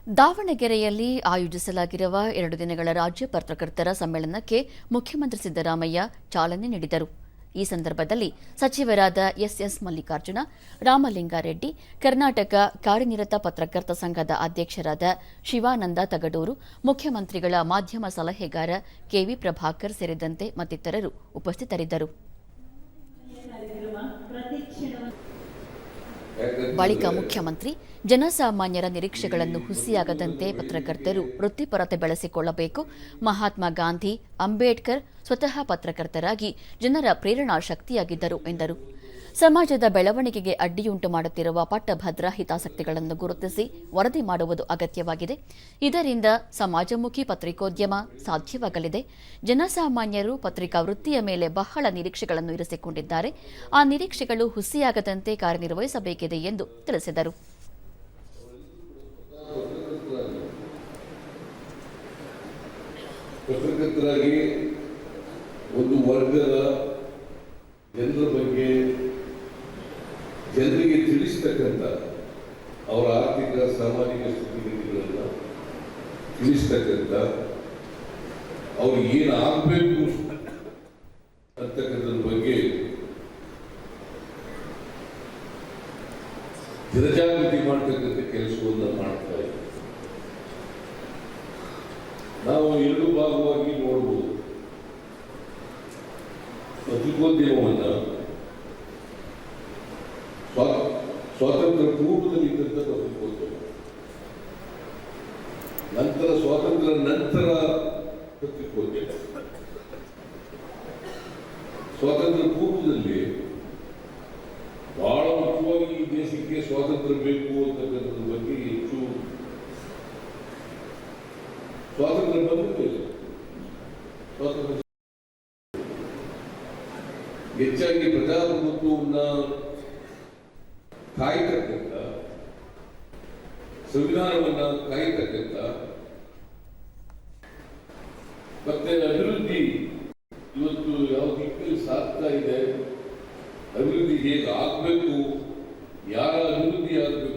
ದಾವಣಗೆರೆಯಲ್ಲಿ ಆಯೋಜಿಸಲಾಗಿರುವ 2 ದಿನಗಳ ರಾಜ್ಯ ಪತ್ರಕರ್ತರ ಸಮ್ಮೇಳನಕ್ಕೆ ಮುಖ್ಯಮಂತ್ರಿ ಸಿದ್ದರಾಮಯ್ಯ ಚಾಲನೆ ನೀಡಿದರು. ಈ ಸಂದರ್ಭದಲ್ಲಿ ಸಚಿವರಾದ ಎಸ್ಎಸ್ ಮಲ್ಲಿಕಾರ್ಜುನ, ರಾಮಲಿಂಗಾರೆಡ್ಡಿ, ಕರ್ನಾಟಕ ಕಾರ್ಯನಿರತ ಪತ್ರಕರ್ತ ಸಂಘದ ಅಧ್ಯಕ್ಷರಾದ ಶಿವಾನಂದ ತಗಡೂರು, ಮುಖ್ಯಮಂತ್ರಿಗಳ ಮಾಧ್ಯಮ ಸಲಹೆಗಾರ ಕೆವಿ ಪ್ರಭಾಕರ್ ಸೇರಿದಂತೆ ಮತ್ತಿತರರು ಉಪಸ್ಥಿತರಿದ್ದರು. ಬಳಿಕ ಮುಖ್ಯಮಂತ್ರಿ ಜನಸಾಮಾನ್ಯರ ನಿರೀಕ್ಷೆಗಳನ್ನು ಹುಸಿಯಾಗದಂತೆ ಪತ್ರಕರ್ತರು ವೃತ್ತಿಪರತೆ ಬೆಳೆಸಿಕೊಳ್ಳಬೇಕು, ಮಹಾತ್ಮ ಗಾಂಧಿ, ಅಂಬೇಡ್ಕರ್ ಸ್ವತಃ ಪತ್ರಕರ್ತರಾಗಿ ಜನರ ಪ್ರೇರಣಾ ಶಕ್ತಿಯಾಗಿದ್ದರು ಎಂದರು. ಸಮಾಜದ ಬೆಳವಣಿಗೆಗೆ ಅಡ್ಡಿಯುಂಟು ಮಾಡುತ್ತಿರುವ ಪಟ್ಟಭದ್ರ ಹಿತಾಸಕ್ತಿಗಳನ್ನು ಗುರುತಿಸಿ ವರದಿ ಮಾಡುವುದು ಅಗತ್ಯವಾಗಿದೆ. ಇದರಿಂದ ಸಮಾಜಮುಖಿ ಪತ್ರಿಕೋದ್ಯಮ ಸಾಧ್ಯವಾಗಲಿದೆ. ಜನಸಾಮಾನ್ಯರು ಪತ್ರಿಕಾ ವೃತ್ತಿಯ ಮೇಲೆ ಬಹಳ ನಿರೀಕ್ಷೆಗಳನ್ನು ಇರಿಸಿಕೊಂಡಿದ್ದಾರೆ. ಆ ನಿರೀಕ್ಷೆಗಳು ಹುಸಿಯಾಗದಂತೆ ಕಾರ್ಯನಿರ್ವಹಿಸಬೇಕಿದೆ ಎಂದು ತಿಳಿಸಿದರು. ಪತ್ರಕರ್ತರಾಗಿ ಒಂದು ವರ್ಗದ ಜನರ ಬಗ್ಗೆ ಜನರಿಗೆ ತಿಳಿಸ್ತಕ್ಕಂಥ ಅವರ ಆರ್ಥಿಕ ಸಾಮಾಜಿಕ ಸ್ಥಿತಿಗತಿಗಳನ್ನು ತಿಳಿಸ್ತಕ್ಕಂಥ ಅವ್ರು ಏನಾಗಬೇಕು ಅಂತಕ್ಕಂಥದ್ರ ಬಗ್ಗೆ ಜನಜಾಗೃತಿ ಮಾಡ್ತಕ್ಕಂಥ ಕೆಲಸವನ್ನು ಮಾಡ್ತಾ ಇದ್ದಾರೆ. ನಾವು 2 ಭಾಗವಾಗಿ ನೋಡಬಹುದು. ಪತ್ರಿಕೋದ್ಯಮವನ್ನು ಸ್ವಾತಂತ್ರ್ಯ ಪೂರ್ವದಲ್ಲಿ ಇದ್ದಂಥ ಪತ್ರಿಕೋದ್ಯಮ, ನಂತರ ಸ್ವಾತಂತ್ರ್ಯ ನಂತರ ಪತ್ರಿಕೋದ್ಯಮ. ಸ್ವಾತಂತ್ರ್ಯ ಪೂರ್ವದಲ್ಲಿ ಬಹಳ ಮುಖ್ಯವಾಗಿ ಈ ದೇಶಕ್ಕೆ ಸ್ವಾತಂತ್ರ್ಯ ಬೇಕು ಅಂತಕ್ಕಂಥದ್ರ ಬಗ್ಗೆ ಹೆಚ್ಚು ಸ್ವಾತಂತ್ರ್ಯ ಬಂದಿಲ್ಲ. ಸ್ವಾತಂತ್ರ್ಯ ಹೆಚ್ಚಾಗಿ ಪ್ರಜಾಪ್ರಭುತ್ವವನ್ನು ಕಾಯ್ತಕ್ಕಂಥ, ಸಂವಿಧಾನವನ್ನು ಕಾಯ್ತಕ್ಕಂಥ, ಮತ್ತೆ ಅಭಿವೃದ್ಧಿ ಇವತ್ತು ಯಾವ ದಿಕ್ಕಲ್ಲಿ ಸಾಗ್ತಾ ಇದೆ, ಅಭಿವೃದ್ಧಿ ಹೇಗೆ ಆಗಬೇಕು, ಯಾರ ಅಭಿವೃದ್ಧಿ ಆಗಬೇಕು